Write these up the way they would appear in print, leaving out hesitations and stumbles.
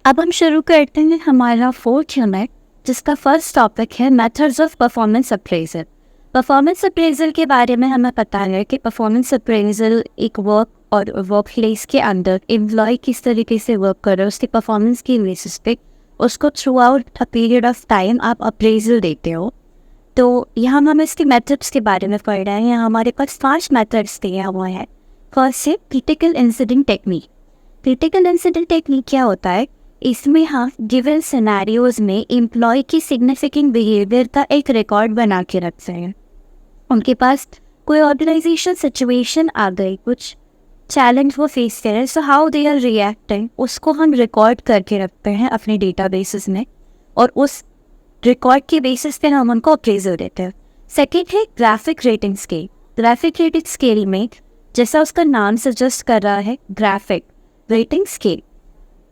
अब हम शुरू करते हैं हमारा फोर्थ यूनिट, जिसका फर्स्ट टॉपिक है methods of performance appraisal. Performance appraisal के बारे में हमें पता है कि परफॉर्मेंस अप्रेजल एक वर्क और वर्क प्लेस के अंदर एम्प्लॉय किस तरीके से वर्क कर रहे हो उसकी परफॉर्मेंस की बेसिस पे उसको through out a period of time आप अप्रेजल देते हो। तो यहाँ हम इसके मेथड्स के बारे में पढ़ रहे हैं। यहाँ हमारे पास 5 मेथड्स दिए हुए हैं। फर्स्ट है critical incident technique. Critical incident technique क्या होता है? इसमें हम गिवन सिनेरियोज में एम्प्लॉय की सिग्निफिकेंट बिहेवियर का एक रिकॉर्ड बना के रखते हैं। उनके पास कोई ऑर्गेनाइजेशन सिचुएशन आ गई, कुछ चैलेंज वो फेस कर रहे हैं, so how they are reacting, उसको हम रिकॉर्ड करके रखते हैं अपने डेटाबेसेस में, और उस रिकॉर्ड के बेसिस पे हम उनको अप्रेजल देते हैं। सेकेंड है graphic rating scale. Graphic rating scale में, जैसा उसका नाम सजेस्ट कर रहा है, ग्राफिक रेटिंग स्केल,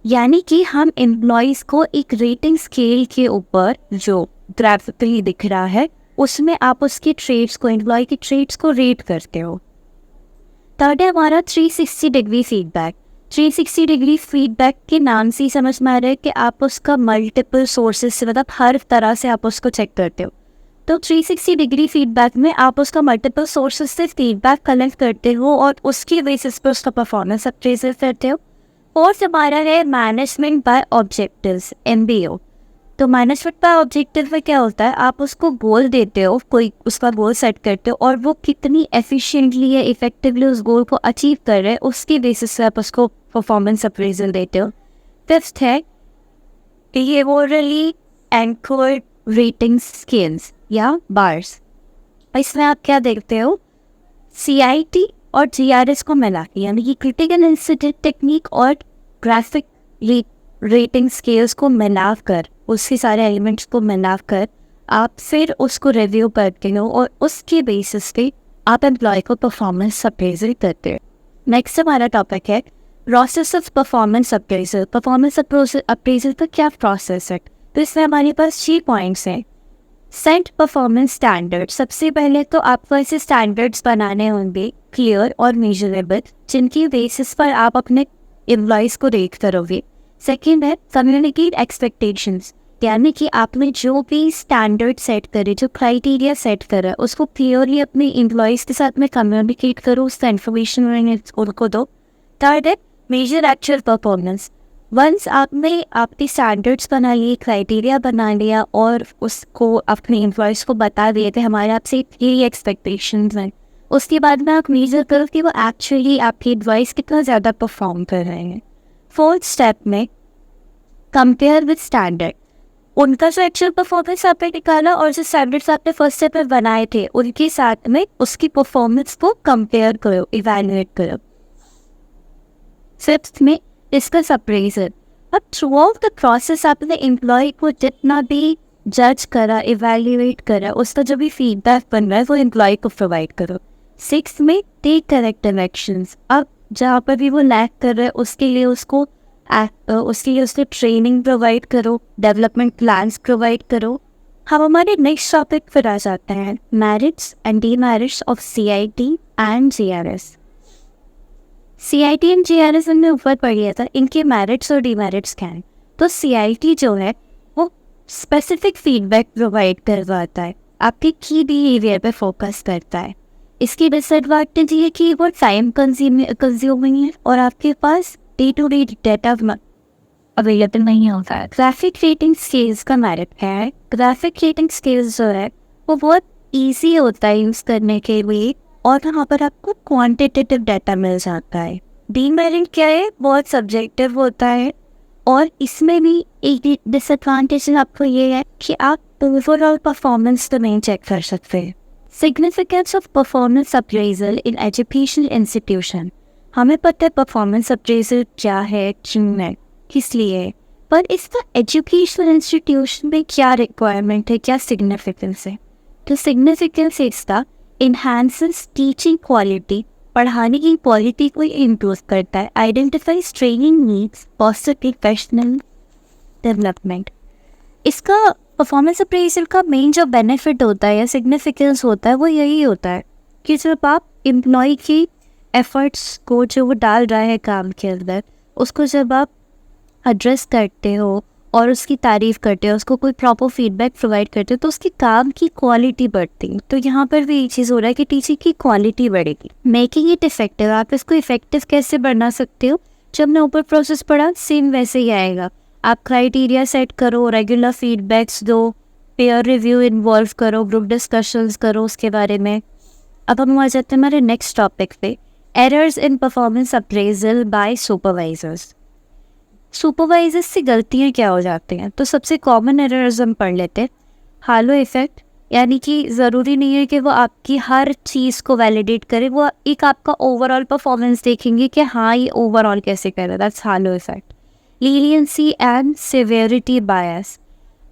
यानी कि हम एम्प्लॉयज़ को एक रेटिंग स्केल के ऊपर जो ग्राफिकली दिख रहा है उसमें आप उसके ट्रेड्स को, एम्प्लॉय के ट्रेड्स को रेट करते हो। थर्ड है हमारा 360 डिग्री फीडबैक। 360 डिग्री फीडबैक के नाम से ही समझ में आ रहा है कि आप उसका मल्टीपल सोर्सेज से, मतलब हर तरह से आप उसको चेक करते हो। तो 360 डिग्री फीडबैक में आप उसका मल्टीपल सोर्सेज से फीडबैक कलेक्ट करते हो और उसके बेसिस पर उसका परफॉर्मेंस अप्रेजल करते हो। फोर्थ हमारा है मैनेजमेंट बाय ऑब्जेक्टिव्स, MBO। तो मैनेजमेंट बाय ऑब्जेक्टिव में क्या होता है? आप उसको गोल देते हो, कोई उसका गोल सेट करते हो, और वो कितनी एफिशिएंटली या इफेक्टिवली उस गोल को अचीव कर रहे हैं उसके बेसिस से आप उसको परफॉर्मेंस अप्रेजल देते हो। फिफ्थ है बिहेवियरली एंकर्ड रेटिंग स्केल्स या बार्स। इसमें आप क्या देखते हो? CIT और GRS को मिला के, यानी कि क्रिटिकल इंसिडेंट टेक्निक और ग्राफिक रेटिंग स्केल्स को मिलाकर, उसके सारे एलिमेंट्स को मिलाकर आप फिर उसको रिव्यू करते हो और उसके बेसिस पे आप एम्प्लॉय को परफॉर्मेंस अप्रेजल करते हो। नेक्स्ट हमारा टॉपिक है process of performance appraisal. Performance appraisal का क्या प्रोसेस है? तो इसमें हमारे पास 6 पॉइंट्स हैं। Set performance standard. सबसे पहले तो आपको ऐसे स्टैंडर्ड्स बनाने होंगे क्लियर और मेजरेबल, जिनकी बेसिस पर आप अपने एम्प्लॉयज़ को रेट करोगे। सेकंड है कम्युनिकेट एक्सपेक्टेशंस, यानी कि आपने जो भी स्टैंडर्ड सेट करे, जो क्राइटेरिया सेट करा, उसको क्लियरली अपने एम्प्लॉयज़ के साथ में कम्युनिकेट करो, उसका इन्फॉर्मेशन उनको दो। थर्ड है मेजर एक्चुअल परफॉर्मेंस। वंस आपने आपके स्टैंडर्ड्स बना लिए, क्राइटेरिया बना लिया और उसको अपने एम्प्लॉयज़ को बता दिए थे हमारे आपसे ये एक्सपेक्टेशंस हैं, उसके बाद में आप मेजर करो कि वो एक्चुअली आपकी एडवाइस कितना ज़्यादा परफॉर्म कर रहे हैं। फोर्थ स्टेप में कंपेयर विद स्टैंडर्ड। उनका जो एक्चुअल परफॉर्मेंस आपने निकाला और जो स्टैंडर्ड्स आपने फर्स्ट स्टेप में बनाए थे उनके साथ में उसकी परफॉर्मेंस को कंपेयर करो, इवैल्यूएट करो। फिफ्थ में डिस्कस अप्रेजल। अब थ्रू आउट द प्रोसेस आपने एम्प्लॉय को जितना भी जज करा, इवैल्यूएट करा, उसका जो भी फीडबैक बन रहा है वो एम्प्लॉय को प्रोवाइड करो। सिक्स में टेक करेक्टिव एक्शंस। अब जहाँ पर भी वो लैक कर रहा है उसके लिए उसको ट्रेनिंग प्रोवाइड करो, डेवलपमेंट प्लान्स प्रोवाइड करो। हम हमारे नेक्स्ट टॉपिक पर आ जाते हैं, merits and demerits of CIT and GRS। CIT and GRS हमने ऊपर पढ़ लिया था, इनके मेरिट्स और डीमेरिट्स क्या हैं। तो CIT जो है वो स्पेसिफिक फीडबैक प्रोवाइड करवाता है, आपके की बिहेवियर पे फोकस करता है। इसकी डिसएडवांटेज ये कि वो टाइम कंज्यूमिंग है और आपके पास day to day data available नहीं होता है। ग्राफिक रेटिंग स्केल्स का मेरिट है, ग्राफिक रेटिंग स्केल्स जो है वो बहुत ईजी होता है यूज़ करने के लिए और वहाँ पर आपको क्वांटिटेटिव डाटा मिल जाता है। डीमेरिट क्या है? बहुत सब्जेक्टिव होता है और इसमें भी एक डिसएडवांटेज आपको ये है कि आप ओवरऑल परफॉर्मेंस तो नहीं चेक कर सकते। Significance of performance appraisal in educational institution. हमें पता है परफॉर्मेंस अप्रेजल क्या है, क्यों है, किस लिए, पर इसका एजुकेशनल इंस्टीट्यूशन में क्या रिक्वायरमेंट है, क्या सिग्निफिकेंस है? तो सिग्निफिकेंस इसका इन्हांसेस टीचिंग क्वालिटी, पढ़ाने की क्वालिटी को इम्प्रूव करता है। Identifies training needs, foster professional development. इसका परफॉर्मेंस अप्रेजल का मेन जो बेनिफिट होता है या सिग्निफिकेंस होता है वो यही होता है कि जब आप एम्प्लॉय की एफर्ट्स को जो वो डाल रहा है काम के अंदर, उसको जब आप एड्रेस करते हो और उसकी तारीफ़ करते हो, उसको कोई प्रॉपर फीडबैक प्रोवाइड करते हो, तो उसके काम की क्वालिटी बढ़ती है। तो यहाँ पर भी ये चीज़ हो रहा है कि टीचिंग की क्वालिटी बढ़ेगी। मेकिंग इट इफेक्टिव, आप इसको इफेक्टिव कैसे बना सकते हो? जब हमने ऊपर प्रोसेस पढ़ा सेम वैसे ही आएगा। आप क्राइटेरिया सेट करो, रेगुलर फीडबैक्स दो, पेयर रिव्यू इन्वॉल्व करो, ग्रुप डिस्कशंस करो उसके बारे में। अब हम आ जाते हैं हमारे नेक्स्ट टॉपिक पे, errors in performance appraisal by supervisors. Supervisors से गलतियाँ क्या हो जाती हैं? तो सबसे कॉमन एरर्स हम पढ़ लेते हैं। हालो इफेक्ट, यानी कि ज़रूरी नहीं है कि वो आपकी हर चीज़ को वैलिडेट करे, वो एक आपका ओवरऑल परफॉर्मेंस देखेंगे कि हाँ ये ओवरऑल कैसे कर रहा है, that's halo effect. Leniency and severity bias,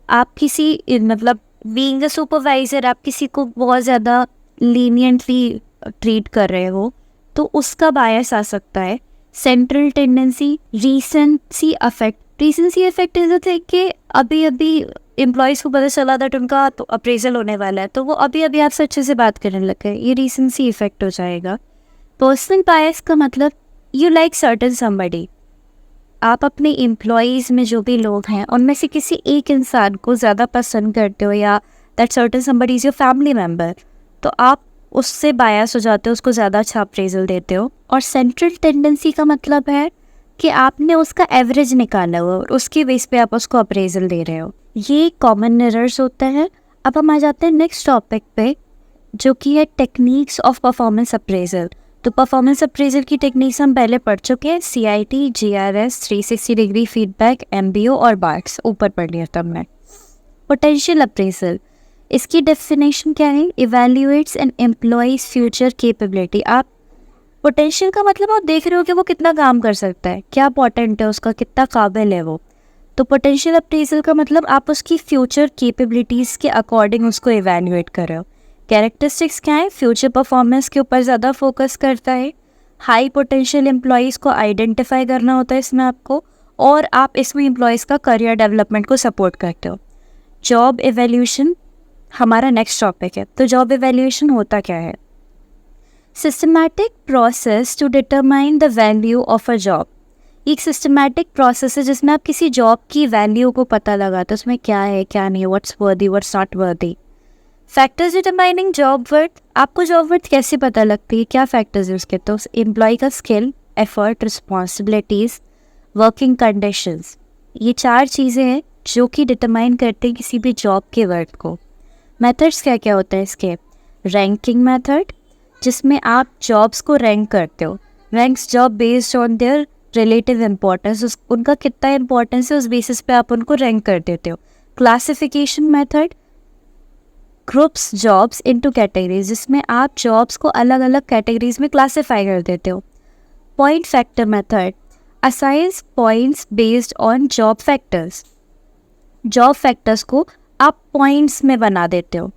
आप किसी मतलब बीइंग अ सुपरवाइजर आप किसी को बहुत ज़्यादा लीनियंटली ट्रीट कर रहे हो तो उसका बायस आ सकता है। Central tendency, recency effect. Recency effect is the कि अभी अभी एम्प्लॉयज़ को पता चला था उनका तो अप्रेजल होने वाला है, तो वो अभी अभी आपसे अच्छे से बात करने लग गए, ये रीसेंसी इफेक्ट हो जाएगा। पर्सनल बायस का मतलब यू लाइक सर्टन समबडी, आप अपने एम्प्लॉयज़ में जो भी लोग हैं उनमें से किसी एक इंसान को ज़्यादा पसंद करते हो, या that certain somebody is your family member, तो आप उससे बायस हो जाते हो, उसको ज़्यादा अच्छा अप्रेजल देते हो। और सेंट्रल टेंडेंसी का मतलब है कि आपने उसका एवरेज निकाला हुआ और उसके बेस पे आप उसको अप्रेजल दे रहे हो। ये कॉमन एरर्स होते हैं। अब हम आ जाते हैं नेक्स्ट टॉपिक पे, जो कि है टेक्निक्स ऑफ परफॉर्मेंस अप्रेजल। तो परफॉर्मेंस अप्रेजल की टेक्निक्स हम पहले पढ़ चुके हैं, CIT, GRS, 360 degree feedback, MBO और बार्क्स, ऊपर पढ़ लिया था हमने। पोटेंशियल अप्रेजल, इसकी डेफिनेशन क्या है? इवैल्यूएट्स एन एम्प्लॉयज फ्यूचर कैपेबिलिटी। आप पोटेंशियल का मतलब आप देख रहे हो कि वो कितना काम कर सकता है, क्या पोटेंट है उसका, कितना काबिल है वो। तो पोटेंशियल अप्रेजल का मतलब आप उसकी फ्यूचर कैपेबिलिटीज़ के अकॉर्डिंग उसको इवैल्यूएट कर रहे हो। कैरेक्टरिस्टिक्स क्या है? फ्यूचर परफॉर्मेंस के ऊपर ज़्यादा फोकस करता है। हाई पोटेंशियल एम्प्लॉयज़ को आइडेंटिफाई करना होता है इसमें आपको, और आप इसमें एम्प्लॉयज़ का करियर डेवलपमेंट को सपोर्ट करते हो। जॉब एवेल्यूशन हमारा नेक्स्ट टॉपिक है। तो जॉब एवेल्यूशन होता क्या है? Systematic process to determine the value of a job. एक सिस्टमैटिक प्रोसेस है जिसमें आप किसी जॉब की वैल्यू को पता लगाते हो, उसमें क्या है क्या नहीं, व्हाट्स वर्दी what's not worthy. Factors determining job worth, आपको जॉब वर्थ कैसे पता लगती है, क्या फैक्टर्स है उसके? तो एम्प्लॉय का skill, effort, responsibilities, working conditions, ये 4 चीज़ें हैं जो कि डिटरमाइन करते हैं किसी भी जॉब के वर्थ को। मेथड्स क्या क्या होते हैं इसके? रैंकिंग मेथड, जिसमें आप जॉब्स को रैंक करते हो, ranks job based on their relative importance, उनका कितना इम्पोर्टेंस है उस बेसिस पे आप उनको रैंक कर देते हो। Classification method, groups jobs into categories, जिसमें आप जॉब्स को अलग अलग कैटेगरीज में क्लासीफाई कर देते हो। Point factor method, assigns points based on job factors, job factors को आप पॉइंट्स में बना देते हो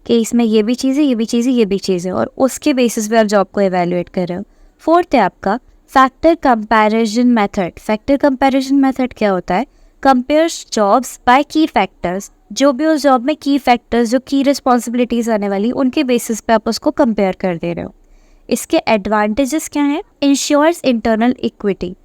कि इसमें ये भी चीज़ है, ये भी चीज़ है, ये भी चीज़ है, और उसके बेसिस पे आप जॉब को एवेल्युएट कर रहे हो। फोर्थ है आपका factor comparison method. Factor comparison method क्या होता है? कंपेयर्स जॉब्स बाय की फैक्टर्स, जो भी उस जॉब में की फैक्टर्स, जो की रिस्पॉन्सिबिलिटीज़ आने वाली, उनके बेसिस पे आप उसको कंपेयर कर दे रहे हो। इसके एडवांटेजेस क्या हैं? Ensures internal equity,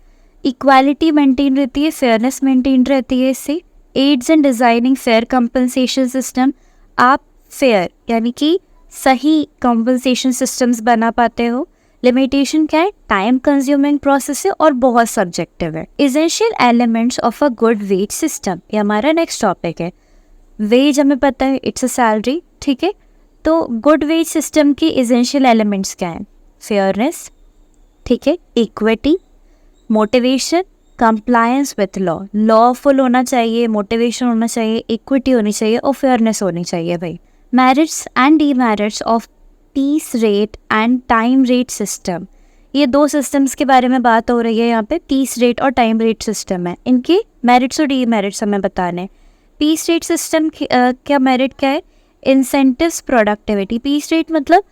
equality maintain रहती है, फेयरनेस मेंटेन रहती है इससे। Aids in designing fair compensation system, आप फेयर यानी कि सही कंपनसेशन सिस्टम्स बना पाते हो। लिमिटेशन क्या है? टाइम कंज्यूमिंग प्रोसेस है और बहुत सब्जेक्टिव है। Essential elements of a good wage system, ये हमारा नेक्स्ट टॉपिक है। वेज हमें पता है इट्स अ सैलरी, ठीक है। तो गुड वेज सिस्टम की एसेंशियल एलिमेंट्स क्या हैं? फेयरनेस, ठीक है, equity, motivation, compliance with law, lawful होना चाहिए, मोटिवेशन होना चाहिए, इक्विटी होनी चाहिए और फेयरनेस होनी चाहिए भाई। Merits and demerits of peace rate and time rate system, ये 2 सिस्टम्स के बारे में बात हो रही है यहाँ पे। पीस रेट और टाइम रेट सिस्टम है, इनके मेरिट्स और डीमेरिट्स हमें बताने। पीस रेट सिस्टम क्या मेरिट क्या है? Incentives productivity. पीस रेट मतलब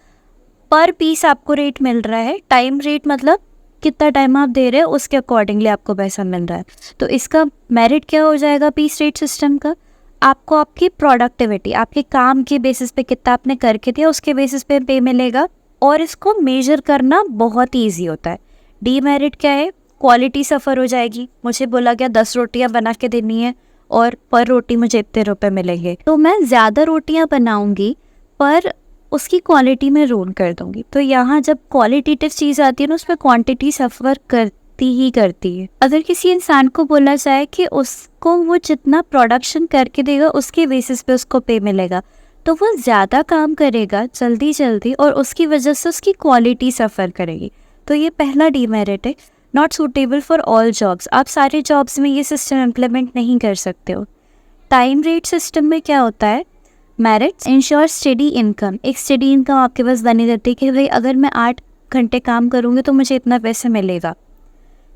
पर पीस आपको रेट मिल रहा है, टाइम रेट मतलब कितना टाइम आप दे रहे हो उसके अकॉर्डिंगली आपको पैसा मिल रहा है। तो इसका मेरिट क्या हो जाएगा पीस रेट सिस्टम का? आपको आपकी प्रोडक्टिविटी, आपके काम के बेसिस पे कितना आपने करके दिया उसके बेसिस पे मिलेगा, और इसको मेजर करना बहुत ईजी होता है। डीमेरिट क्या है? क्वालिटी सफ़र हो जाएगी। मुझे बोला गया 10 रोटियां बना के देनी है और पर रोटी मुझे इतने रुपए मिलेंगे, तो मैं ज़्यादा रोटियां बनाऊंगी पर उसकी क्वालिटी में रोल कर दूंगी। तो यहाँ जब क्वालिटेटिव चीज़ आती है ना, उसमें क्वांटिटी सफ़र करती ही करती है। अगर किसी इंसान को बोला जाए कि उसको वो जितना प्रोडक्शन करके देगा उसके बेसिस पे उसको पे मिलेगा, तो वो ज़्यादा काम करेगा जल्दी जल्दी और उसकी वजह से उसकी क्वालिटी सफ़र करेगी। तो ये पहला डीमेरिट है, not suitable for all jobs. आप सारे जॉब्स में ये सिस्टम इम्प्लीमेंट नहीं कर सकते हो। टाइम रेट सिस्टम में क्या होता है, मेरिट्स इंश्योर स्टडी इनकम। एक स्टडी इनकम आपके पास बनी रहती है कि भाई अगर मैं 8 घंटे काम करूँगी तो मुझे इतना पैसा मिलेगा।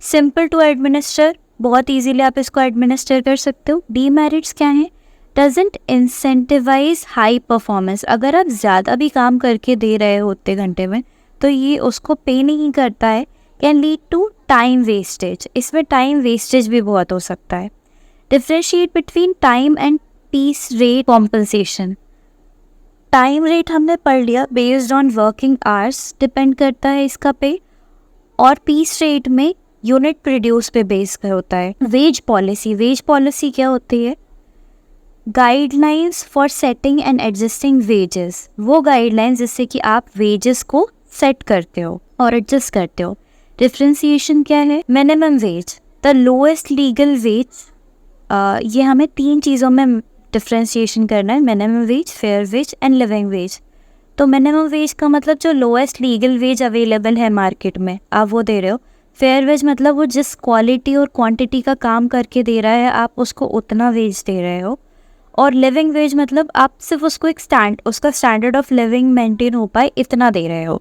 सिंपल टू एडमिनिस्टर, बहुत ईजीली आप इसको एडमिनिस्टर कर सकते हो। डीमेरिट्स क्या है, डजेंट इंसेंटिवाइज हाई परफॉर्मेंस। अगर आप ज़्यादा भी काम करके दे रहे हो उतने घंटे में तो ये उसको पे नहीं करता है। Can lead to time wastage, इसमें टाइम वेस्टेज भी बहुत हो सकता है। Differentiate between time and piece rate compensation. Time rate हमने पढ़ लिया, based on working hours depend करता है इसका पे, और पीस रेट में यूनिट प्रोड्यूस पे बेस होता है। वेज पॉलिसी, वेज पॉलिसी क्या होती है, guidelines for setting and adjusting wages. वो गाइडलाइंस जिससे कि आप वेजेस को सेट करते हो और एडजस्ट करते हो। डिफ्रेंसिएशन क्या है, minimum wage, the lowest legal wage. ये हमें 3 चीज़ों में डिफ्रेंसिएशन करना है, minimum wage, fair wage and living wage. तो मिनिमम वेज का मतलब जो लोएस्ट लीगल वेज अवेलेबल है मार्केट में आप वो दे रहे हो। फेयर वेज मतलब वो जिस क्वालिटी और क्वांटिटी का काम करके दे रहा है आप उसको उतना वेज दे रहे हो। और लिविंग वेज मतलब आप सिर्फ उसको एक उसका स्टैंडर्ड ऑफ लिविंग मेंटेन हो पाए इतना दे रहे हो।